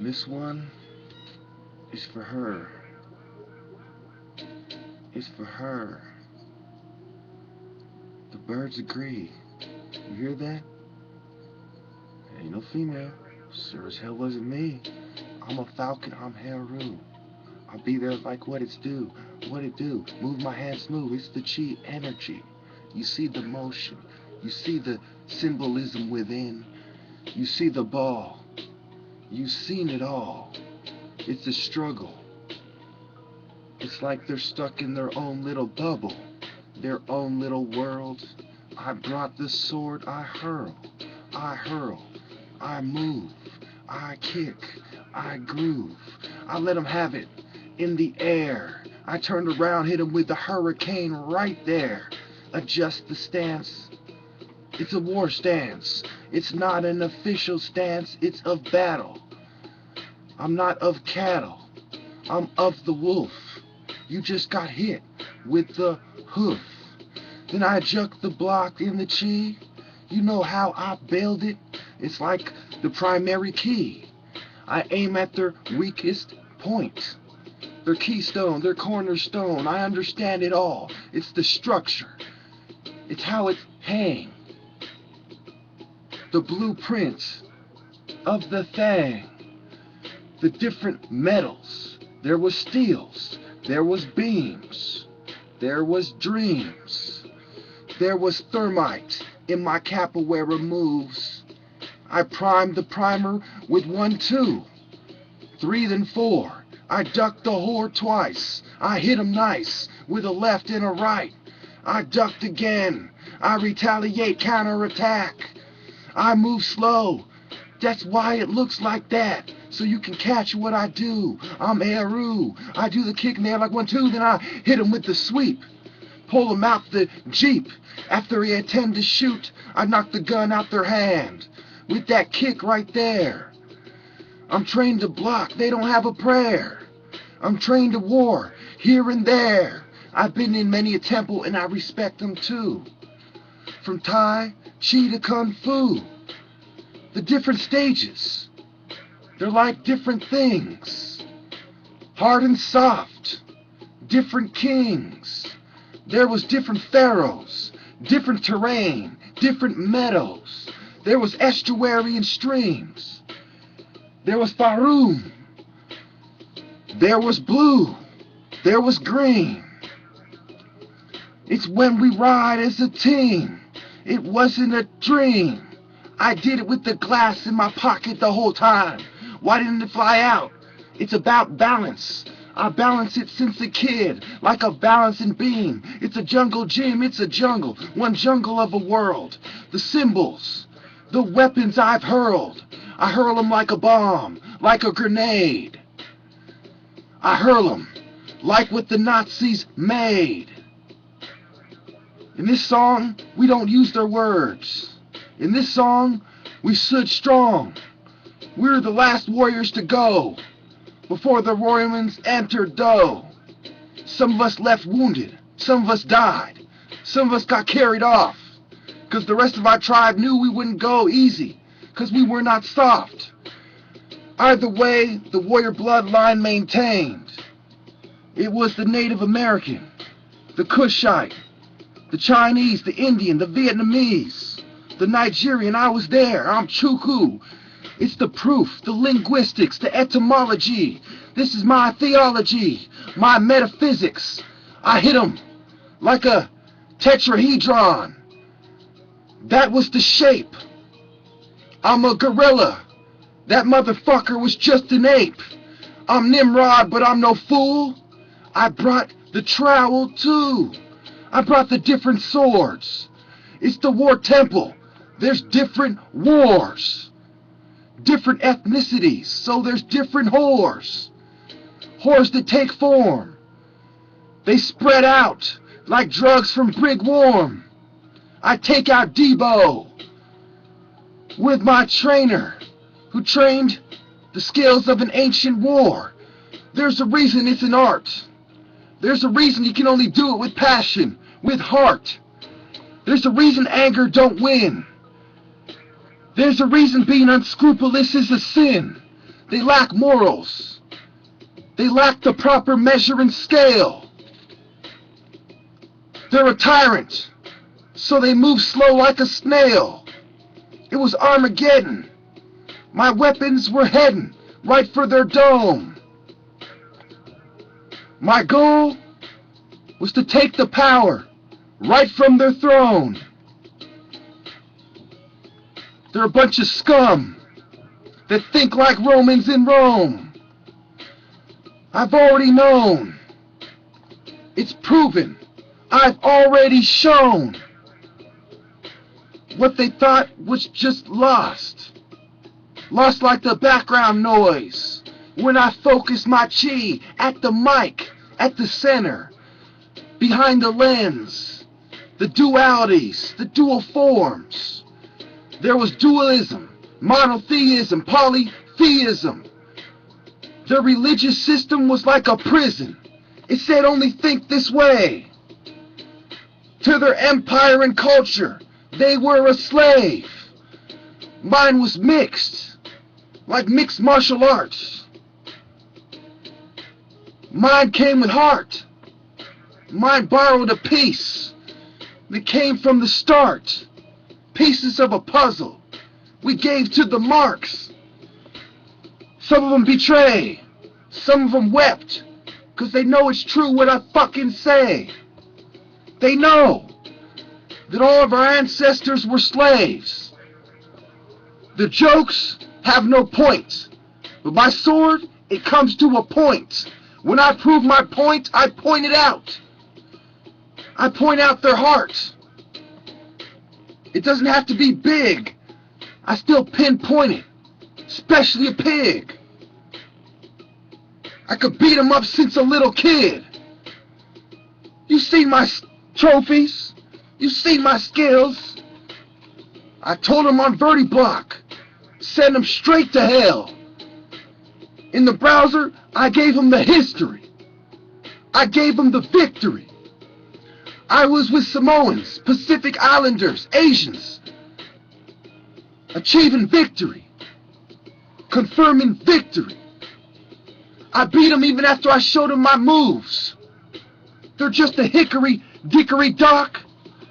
This one is for her. It's for her. The birds agree. You hear that? Ain't no female. Sure as hell wasn't me. I'm a falcon, I'm Haru. I'll be there like what it's due. What it do? Move my hands smooth. It's the chi energy. You see the motion. You see the symbolism within. You see the ball. You've seen it all. It's a struggle. It's like they're stuck in their own little bubble, their own little world. I brought the sword, I hurl, I move, I kick, I groove. I let them have it in the air. I turned around, hit them with the hurricane right there. Adjust the stance. It's a war stance. It's not an official stance, it's of battle. I'm not of cattle. I'm of the wolf. You just got hit with the hoof. Then I juck the block in the chi. You know how I build it? It's like the primary key. I aim at their weakest point. Their keystone, their cornerstone. I understand it all. It's the structure. It's how it hangs. The blueprint of the thing. The different metals. There was steels. There was beams. There was dreams. There was thermite in my capoeira moves. I primed the primer with 1, 2, 3, then 4. I ducked the whore twice. I hit him nice with a left and a right. I ducked again. I retaliate, counterattack. I move slow. That's why it looks like that. So you can catch what I do. I'm Eru. I do the kick in there like 1, 2, then I hit him with the sweep. Pull him out the Jeep. After he intend to shoot, I knock the gun out their hand. With that kick right there. I'm trained to block. They don't have a prayer. I'm trained to war here and there. I've been in many a temple and I respect them too. From Tai Chi to Kung Fu. The different stages. They're like different things. Hard and soft. Different kings. There was different pharaohs. Different terrain. Different meadows. There was estuary and streams. There was Faroum. There was blue. There was green. It's when we ride as a team. It wasn't a dream. I did it with the glass in my pocket the whole time. Why didn't it fly out? It's about balance. I balance it since a kid, like a balancing beam. It's a jungle gym, it's a jungle, one jungle of a world. The symbols, the weapons I've hurled. I hurl them like a bomb, like a grenade. I hurl them like what the Nazis made. In this song, we don't use their words. In this song, we stood strong. We're the last warriors to go before the Romans entered though. Some of us left wounded. Some of us died. Some of us got carried off. Because the rest of our tribe knew we wouldn't go easy. Because we were not soft. Either way, the warrior bloodline maintained. It was the Native American, the Kushite, the Chinese, the Indian, the Vietnamese, the Nigerian. I was there. I'm Chuku. It's the proof, the linguistics, the etymology. This is my theology, my metaphysics. I hit him like a tetrahedron. That was the shape. I'm a gorilla. That motherfucker was just an ape. I'm Nimrod, but I'm no fool. I brought the trowel too. I brought the different swords. It's the war temple. There's different wars. Different ethnicities, so there's different whores. Whores that take form. They spread out like drugs from Brig Warm. I take out Debo with my trainer who trained the skills of an ancient war. There's a reason it's an art. There's a reason you can only do it with passion, with heart. There's a reason anger don't win. There's a reason being unscrupulous is a sin. They lack morals. They lack the proper measure and scale. They're a tyrant, so they move slow like a snail. It was Armageddon. My weapons were heading right for their dome. My goal was to take the power right from their throne. They're a bunch of scum that think like Romans in Rome. I've already known. It's proven. I've already shown. What they thought was just lost. Lost like the background noise when I focus my chi at the mic, at the center, behind the lens, the dualities, the dual forms. There was dualism, monotheism, polytheism. Their religious system was like a prison. It said only think this way. To their empire and culture, they were a slave. Mine was mixed, like mixed martial arts. Mine came with heart. Mine borrowed a piece that came from the start. Pieces of a puzzle we gave to the marks. Some of them betray. Some of them wept, 'cause they know it's true what I fucking say. They know that all of our ancestors were slaves. The jokes have no point, but my sword, it comes to a point. When I prove my point, I point it out. I point out their heart. It doesn't have to be big. I still pinpoint it, especially a pig. I could beat him up since a little kid. You seen my trophies? You seen my skills? I told him on VertiBlock, send him straight to hell. In the browser, I gave him the history. I gave him the victory. I was with Samoans, Pacific Islanders, Asians, achieving victory, confirming victory. I beat him even after I showed him my moves. They're just a hickory-dickory dock,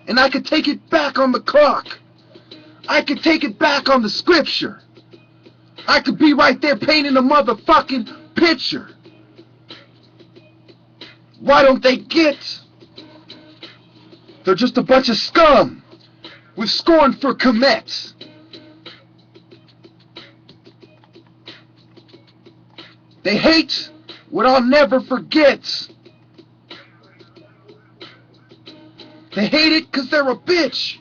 and I could take it back on the clock. I could take it back on the scripture. I could be right there painting a motherfucking picture. Why don't they get? They're just a bunch of scum with scorn for Komets. They hate what I'll never forget. They hate it 'cause they're a bitch.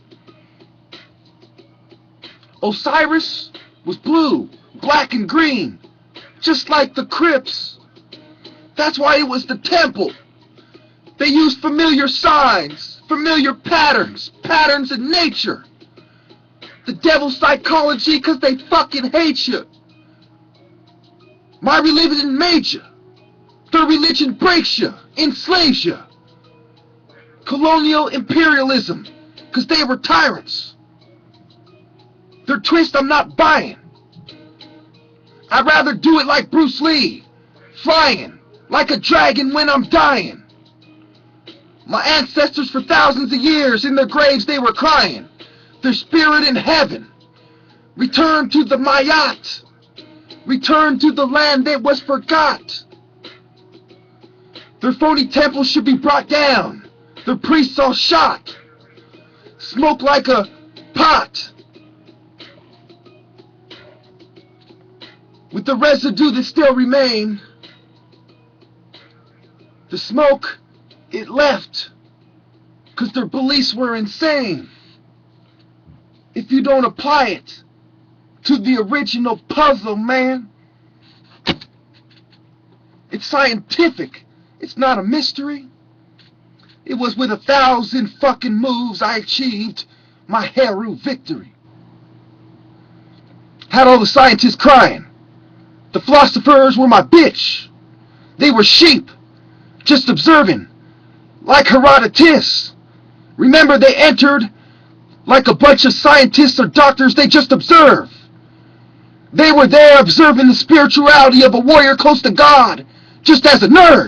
Osiris was blue, black, and green, just like the Crips. That's why it was the temple. They used familiar signs, familiar patterns in nature. The devil's psychology 'cause they fucking hate you. My religion made you. Their religion breaks you, enslaves you. Colonial imperialism, 'cause they were tyrants. Their twist I'm not buying. I'd rather do it like Bruce Lee, flying like a dragon when I'm dying. My ancestors for thousands of years, in their graves they were crying. Their spirit in heaven. Return to the Mayat. Return to the land that was forgot. Their phony temples should be brought down. Their priests all shot. Smoke like a pot. With the residue that still remain. The smoke, it left. 'Cause their beliefs were insane. If you don't apply it to the original puzzle, man. It's scientific. It's not a mystery. It was with 1,000 fucking moves I achieved my Heru victory. Had all the scientists crying. The philosophers were my bitch. They were sheep, just observing, like Herodotus. Remember, they entered like a bunch of scientists or doctors, they just observe. They were there observing the spirituality of a warrior close to God, just as a nerd.